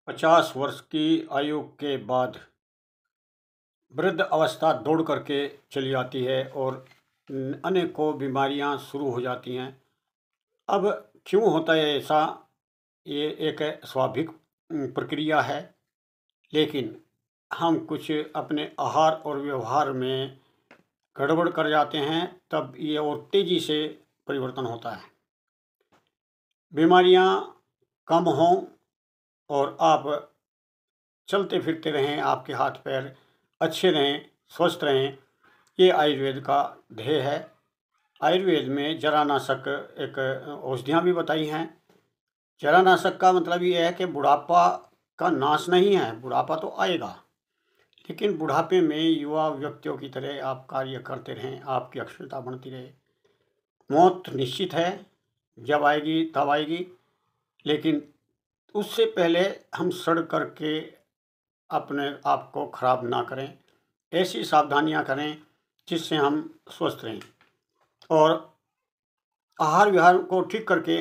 50 वर्ष की आयु के बाद वृद्ध अवस्था दौड़ करके चली आती है और अनेकों बीमारियां शुरू हो जाती हैं। अब क्यों होता है ऐसा? ये एक स्वाभाविक प्रक्रिया है, लेकिन हम कुछ अपने आहार और व्यवहार में गड़बड़ कर जाते हैं, तब ये और तेज़ी से परिवर्तन होता है। बीमारियां कम हों और आप चलते फिरते रहें, आपके हाथ पैर अच्छे रहें, स्वस्थ रहें, ये आयुर्वेद का ध्येय है। आयुर्वेद में जरानाशक एक औषधियाँ भी बताई हैं। जरानाशक का मतलब ये है कि बुढ़ापा का नाश नहीं है, बुढ़ापा तो आएगा, लेकिन बुढ़ापे में युवा व्यक्तियों की तरह आप कार्य करते रहें, आपकी अक्षमता बढ़ती रहे। मौत निश्चित है, जब आएगी तब आएगी, लेकिन उससे पहले हम सड़ करके अपने आप को खराब ना करें। ऐसी सावधानियां करें जिससे हम स्वस्थ रहें, और आहार विहार को ठीक करके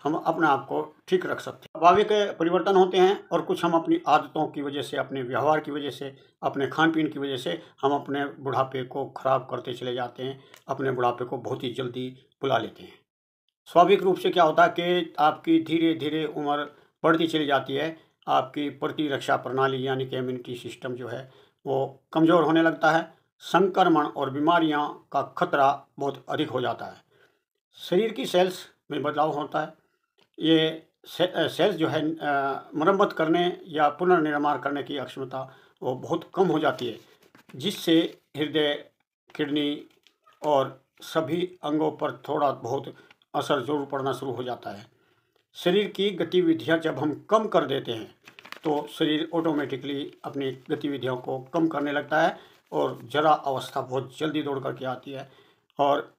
हम अपने आप को ठीक रख सकते हैं। स्वाभाविक परिवर्तन होते हैं, और कुछ हम अपनी आदतों की वजह से, अपने व्यवहार की वजह से, अपने खान पीन की वजह से हम अपने बुढ़ापे को खराब करते चले जाते हैं, अपने बुढ़ापे को बहुत ही जल्दी बुला लेते हैं। स्वाभाविक रूप से क्या होता है कि आपकी धीरे धीरे उम्र बढ़ती चली जाती है, आपकी प्रतिरक्षा प्रणाली यानी कि इम्यूनिटी सिस्टम जो है वो कमज़ोर होने लगता है, संक्रमण और बीमारियां का खतरा बहुत अधिक हो जाता है। शरीर की सेल्स में बदलाव होता है। ये सेल्स जो है मरम्मत करने या पुनर्निर्माण करने की अक्षमता वो बहुत कम हो जाती है, जिससे हृदय, किडनी और सभी अंगों पर थोड़ा बहुत असर ज़रूर पड़ना शुरू हो जाता है। शरीर की गतिविधियां जब हम कम कर देते हैं, तो शरीर ऑटोमेटिकली अपनी गतिविधियों को कम करने लगता है, और जरा अवस्था बहुत जल्दी दौड़ करके आती है। और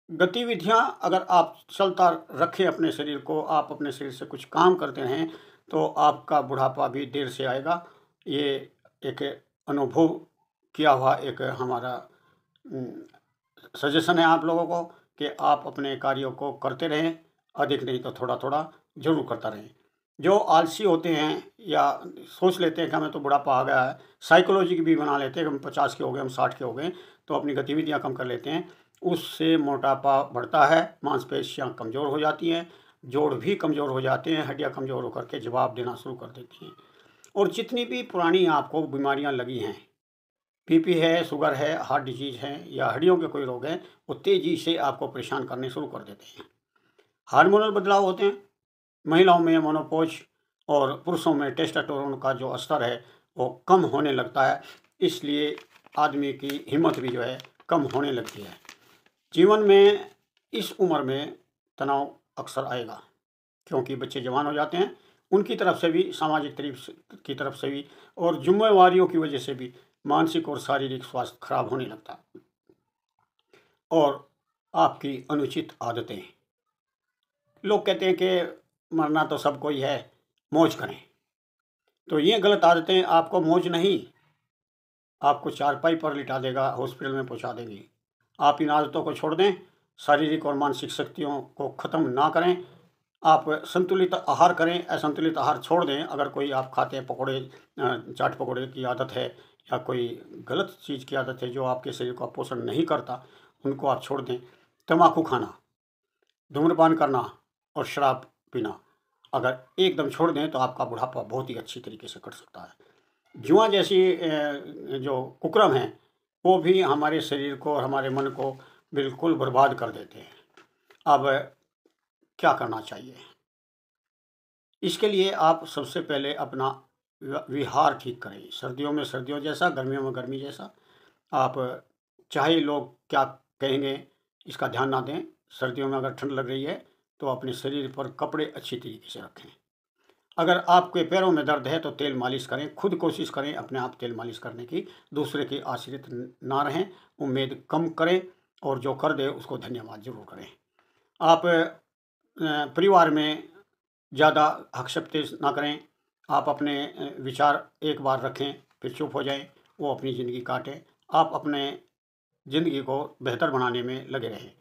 गतिविधियां अगर आप चलता रखें अपने शरीर को, आप अपने शरीर से कुछ काम करते रहें, तो आपका बुढ़ापा भी देर से आएगा। ये एक अनुभव किया हुआ एक हमारा सजेशन है आप लोगों को कि आप अपने कार्यों को करते रहें, अधिक नहीं तो थोड़ा थोड़ा जरूर करता रहें। जो आलसी होते हैं या सोच लेते हैं कि हमें तो बुढ़ापा आ गया है, साइकोलॉजी की भी बना लेते हैं कि हम 50 के हो गए, हम 60 के हो गए, तो अपनी गतिविधियां कम कर लेते हैं। उससे मोटापा बढ़ता है, मांसपेशियां कमज़ोर हो जाती हैं, जोड़ भी कमज़ोर हो जाते हैं, हड्डियां कमज़ोर होकर के जवाब देना शुरू कर देती हैं। और जितनी भी पुरानी आपको बीमारियां लगी हैं, बीपी है, शुगर है, हार्ट डिजीज है, या हड्डियों के कोई रोग हैं, वो तेज़ी से आपको परेशान करने शुरू कर देते हैं। हार्मोनल बदलाव होते हैं, महिलाओं में मोनोपॉज और पुरुषों में टेस्टोस्टेरोन का जो स्तर है वो कम होने लगता है, इसलिए आदमी की हिम्मत भी जो है कम होने लगती है। जीवन में इस उम्र में तनाव अक्सर आएगा, क्योंकि बच्चे जवान हो जाते हैं, उनकी तरफ से भी, सामाजिक की तरफ से भी, और जिम्मेवारियों की वजह से भी मानसिक और शारीरिक स्वास्थ्य खराब होने लगता है। और आपकी अनुचित आदतें, लोग कहते हैं कि मरना तो सबको ही है, मौज करें, तो ये गलत आदतें आपको मौज नहीं, आपको चारपाई पर लिटा देगा, हॉस्पिटल में पहुंचा देंगी। आप इन आदतों को छोड़ दें, शारीरिक और मानसिक शक्तियों को ख़त्म ना करें, आप संतुलित आहार करें, असंतुलित आहार छोड़ दें। अगर कोई आप खाते हैं पकौड़े, चाट पकौड़े की आदत है, या कोई गलत चीज़ की आदत है जो आपके शरीर को पोषण नहीं करता, उनको आप छोड़ दें। तम्बाकू खाना, धूम्रपान करना और शराब पीना अगर एकदम छोड़ दें, तो आपका बुढ़ापा बहुत ही अच्छी तरीके से कट सकता है। जुआ जैसी जो कुकर्म हैं, वो भी हमारे शरीर को और हमारे मन को बिल्कुल बर्बाद कर देते हैं। अब क्या करना चाहिए? इसके लिए आप सबसे पहले अपना विहार ठीक करें। सर्दियों में सर्दियों जैसा, गर्मियों में गर्मी जैसा। आप चाहे लोग क्या कहेंगे इसका ध्यान ना दें। सर्दियों में अगर ठंड लग रही है तो अपने शरीर पर कपड़े अच्छी तरीके से रखें। अगर आपके पैरों में दर्द है तो तेल मालिश करें, खुद कोशिश करें अपने आप तेल मालिश करने की, दूसरे के आश्रित ना रहें, उम्मीद कम करें, और जो कर दे उसको धन्यवाद जरूर करें। आप परिवार में ज़्यादा हस्तक्षेप ना करें। आप अपने विचार एक बार रखें, फिर चुप हो जाएं, वो अपनी ज़िंदगी काटें। आप अपने ज़िंदगी को बेहतर बनाने में लगे रहें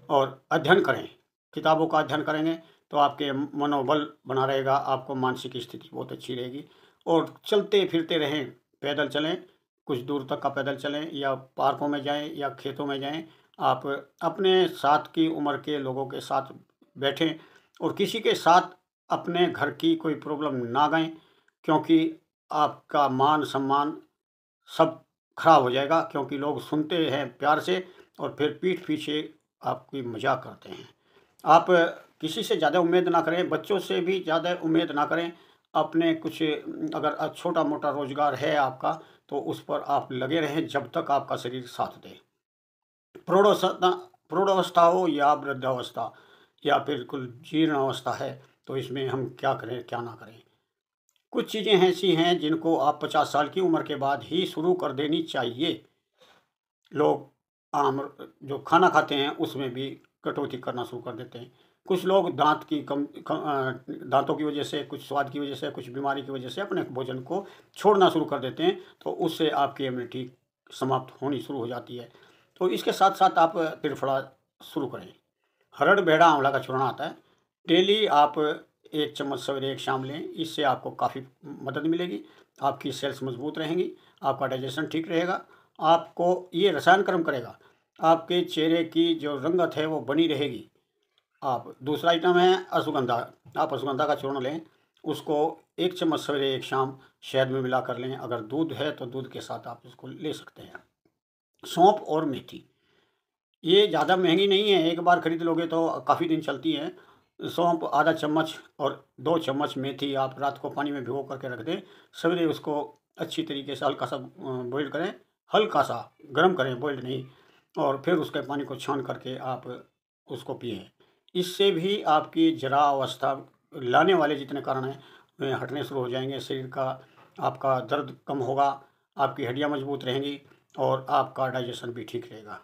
और अध्ययन करें। किताबों का अध्ययन करेंगे तो आपके मनोबल बना रहेगा, आपको मानसिक स्थिति बहुत अच्छी रहेगी। और चलते फिरते रहें, पैदल चलें, कुछ दूर तक का पैदल चलें या पार्कों में जाएं या खेतों में जाएं। आप अपने साथ की उम्र के लोगों के साथ बैठें और किसी के साथ अपने घर की कोई प्रॉब्लम ना गएं, क्योंकि आपका मान सम्मान सब खराब हो जाएगा, क्योंकि लोग सुनते हैं प्यार से और फिर पीठ पीछे आपकी मजाक करते हैं। आप किसी से ज़्यादा उम्मीद ना करें, बच्चों से भी ज़्यादा उम्मीद ना करें। अपने कुछ अगर छोटा मोटा रोजगार है आपका, तो उस पर आप लगे रहें जब तक आपका शरीर साथ दे। प्रौढ़ावस्था प्रौढ़ावस्था हो या वृद्धावस्था या बिल्कुल जीर्ण अवस्था है, तो इसमें हम क्या करें क्या ना करें। कुछ चीज़ें ऐसी हैं जिनको आप 50 साल की उम्र के बाद ही शुरू कर देनी चाहिए। लोग आम जो खाना खाते हैं उसमें भी कटौती करना शुरू कर देते हैं। कुछ लोग दांतों की वजह से, कुछ स्वाद की वजह से, कुछ बीमारी की वजह से अपने भोजन को छोड़ना शुरू कर देते हैं, तो उससे आपकी इम्यूनिटी समाप्त होनी शुरू हो जाती है। तो इसके साथ साथ आप त्रिफला शुरू करें। हरड़ बेड़ा आंवला का चूर्ण आता है, डेली आप 1 चम्मच सवेरे 1 शाम लें, इससे आपको काफ़ी मदद मिलेगी। आपकी सेल्स मजबूत रहेंगी, आपका डाइजेशन ठीक रहेगा, आपको ये रसायन कर्म करेगा, आपके चेहरे की जो रंगत है वो बनी रहेगी। आप दूसरा आइटम है अश्वगंधा। आप अश्वगंधा का चूर्ण लें, उसको 1 चम्मच सवेरे 1 शाम शहद में मिला कर लें। अगर दूध है तो दूध के साथ आप इसको ले सकते हैं। सौंफ और मेथी, ये ज़्यादा महंगी नहीं है, एक बार खरीद लोगे तो काफ़ी दिन चलती है। सौंफ आधा चम्मच और 2 चम्मच मेथी आप रात को पानी में भिगो करके रख दें। सवेरे उसको अच्छी तरीके से हल्का सा बॉईल करें, हल्का सा गर्म करें, बॉइल्ड नहीं, और फिर उसके पानी को छान करके आप उसको पिएं। इससे भी आपकी जरा अवस्था लाने वाले जितने कारण हैं वे हटने शुरू हो जाएंगे। शरीर का आपका दर्द कम होगा, आपकी हड्डियाँ मजबूत रहेंगी और आपका डाइजेशन भी ठीक रहेगा।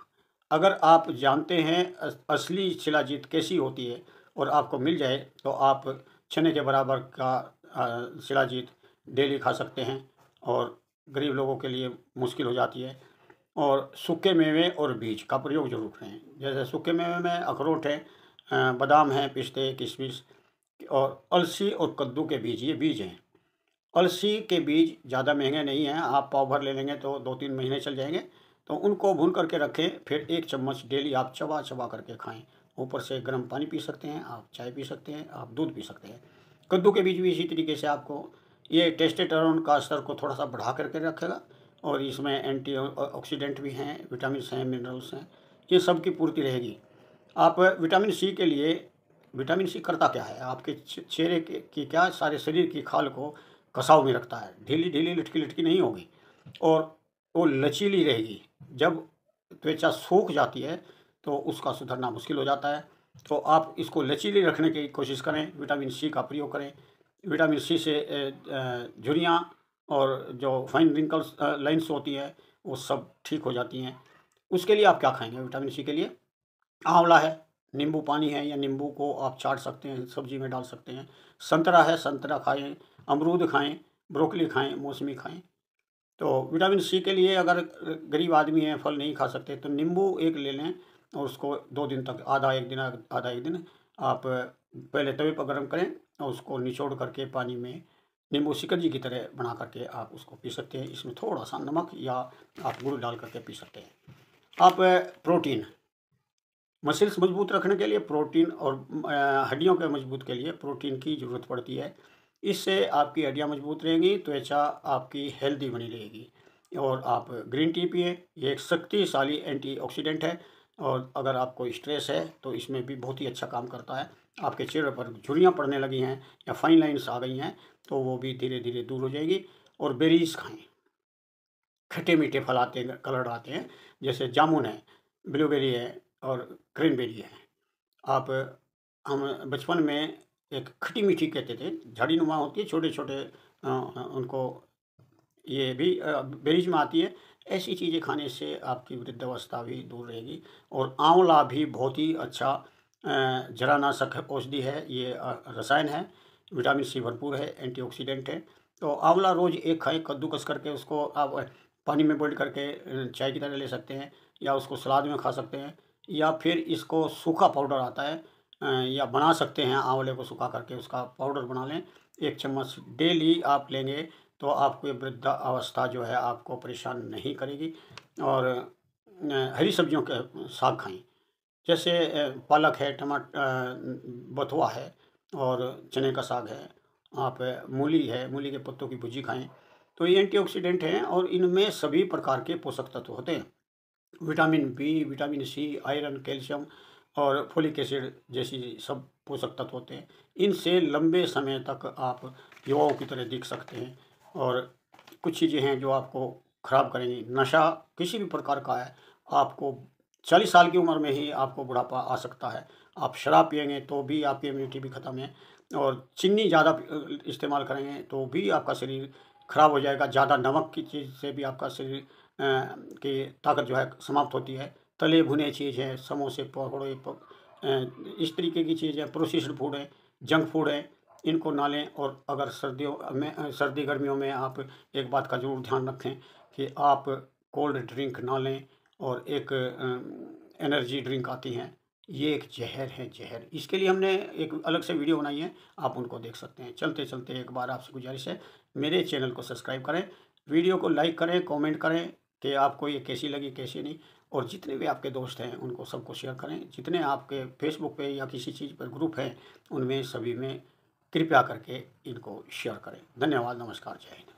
अगर आप जानते हैं असली शिलाजीत कैसी होती है और आपको मिल जाए, तो आप चने के बराबर का शिलाजीत डेली खा सकते हैं, और गरीब लोगों के लिए मुश्किल हो जाती है। और सूखे मेवे और बीज का प्रयोग जरूर करें। जैसे सूखे मेवे में अखरोट है, बादाम है, पिस्ते, किशमिश और अलसी और कद्दू के बीज, ये बीज हैं। अलसी के बीज ज़्यादा महंगे नहीं हैं, आप पाव भर ले लेंगे तो 2-3 महीने चल जाएंगे। तो उनको भून करके रखें, फिर 1 चम्मच डेली आप चबा चबा करके खाएं। ऊपर से गर्म पानी पी सकते हैं, आप चाय पी सकते हैं, आप दूध पी सकते हैं। कद्दू के बीज भी इसी तरीके से आपको ये टेस्टोस्टेरोन का स्तर को थोड़ा सा बढ़ा करके रखेगा, और इसमें एंटी ऑक्सीडेंट भी हैं, विटामिन हैं, मिनरल्स हैं, ये सब की पूर्ति रहेगी। आप विटामिन सी के लिए, विटामिन सी करता क्या है, आपके चेहरे की क्या सारे शरीर की खाल को कसाव में रखता है, ढीली ढीली लटकी लटकी नहीं होगी और वो लचीली रहेगी। जब त्वचा सूख जाती है तो उसका सुधरना मुश्किल हो जाता है। तो आप इसको लचीली रखने की कोशिश करें, विटामिन सी का प्रयोग करें। विटामिन सी से झुर्रियाँ और जो फाइन रिंकल्स लाइन्स होती है वो सब ठीक हो जाती हैं। उसके लिए आप क्या खाएंगे? विटामिन सी के लिए आंवला है, नींबू पानी है, या नींबू को आप चाट सकते हैं, सब्जी में डाल सकते हैं। संतरा है, संतरा खाएं, अमरूद खाएं, ब्रोकली खाएं, मौसमी खाएं। तो विटामिन सी के लिए अगर गरीब आदमी है, फल नहीं खा सकते, तो नींबू एक ले लें और उसको 2 दिन तक, आधा एक दिन आप पहले तवे पर गर्म करें और उसको निचोड़ करके पानी में नींबू शिकंजी की तरह बना करके आप उसको पी सकते हैं। इसमें थोड़ा सा नमक या आप गुड़ डाल करके पी सकते हैं। आप प्रोटीन, मसल्स मजबूत रखने के लिए प्रोटीन, और हड्डियों के मजबूत के लिए प्रोटीन की ज़रूरत पड़ती है। इससे आपकी हड्डियाँ मजबूत रहेंगी, त्वचा आपकी हेल्दी बनी रहेगी। और आप ग्रीन टी पिए, ये एक शक्तिशाली एंटीऑक्सीडेंट है, और अगर आपको स्ट्रेस है तो इसमें भी बहुत ही अच्छा काम करता है। आपके चेहरे पर झुर्रियाँ पड़ने लगी हैं या फाइन लाइन्स आ गई हैं तो वो भी धीरे धीरे दूर हो जाएगी। और बेरीज खाएँ, खट्टे मीठे फल आते हैं, कलर आते हैं, जैसे जामुन है, ब्लूबेरी है और क्रेनबेरी है। आप हम बचपन में एक खट्टी मीठी कहते थे, झाड़ी नुमा होती है, छोटे छोटे उनको, ये भी बेरीज में आती है। ऐसी चीज़ें खाने से आपकी वृद्धावस्था भी दूर रहेगी। और आंवला भी बहुत ही अच्छा जरानाशक औषधि है, ये रसायन है, विटामिन सी भरपूर है, एंटीऑक्सीडेंट है। तो आंवला रोज़ 1 खाएं, कद्दूकस करके उसको आप पानी में बॉइल करके चाय की तरह ले सकते हैं, या उसको सलाद में खा सकते हैं, या फिर इसको सूखा पाउडर आता है, या बना सकते हैं, आंवले को सुखा करके उसका पाउडर बना लें। 1 चम्मच डेली आप लेंगे तो आपको ये वृद्धावस्था जो है आपको परेशान नहीं करेगी। और हरी सब्जियों के साग खाएँ, जैसे पालक है, बथुआ है और चने का साग है। आप मूली है, मूली के पत्तों की भुजी खाएँ, तो ये एंटीऑक्सीडेंट हैं और इनमें सभी प्रकार के पोषक तत्व होते हैं। Vitamin B, vitamin C, iron, calcium और फोलिक एसिड जैसी सब पोषक तत्व होते हैं। इनसे लंबे समय तक आप युवाओं की तरह दिख सकते हैं। और कुछ चीज़ें हैं जो आपको ख़राब करेंगी। नशा किसी भी प्रकार का है, आपको 40 साल की उम्र में ही आपको बुढ़ापा आ सकता है। आप शराब पिएँगे तो भी आपकी इम्यूनिटी भी ख़त्म है, और चीनी ज़्यादा इस्तेमाल करेंगे तो भी आपका शरीर ख़राब हो जाएगा। ज़्यादा नमक की चीज़ से भी आपका शरीर की ताकत जो है समाप्त होती है। तले भुने चीज़ हैं, समोसे, पकौड़े, इस तरीके की चीज़ है, प्रोसेस्ड फूड है, जंक फूड है, इनको ना लें। और अगर सर्दियों में सर्दी गर्मियों में आप एक बात का ज़रूर ध्यान रखें कि आप कोल्ड ड्रिंक ना लें। और एक एनर्जी ड्रिंक आती हैं, ये एक ज़हर है, ज़हर। इसके लिए हमने एक अलग से वीडियो बनाई है, आप उनको देख सकते हैं। चलते-चलते एक बार आपसे गुज़ारिश है, मेरे चैनल को सब्सक्राइब करें, वीडियो को लाइक करें, कमेंट करें कि आपको ये कैसी लगी, कैसी नहीं। और जितने भी आपके दोस्त हैं उनको सबको शेयर करें। जितने आपके फेसबुक पे या किसी चीज़ पर ग्रुप हैं, उनमें सभी में कृपया करके इनको शेयर करें। धन्यवाद, नमस्कार, जय हिंद।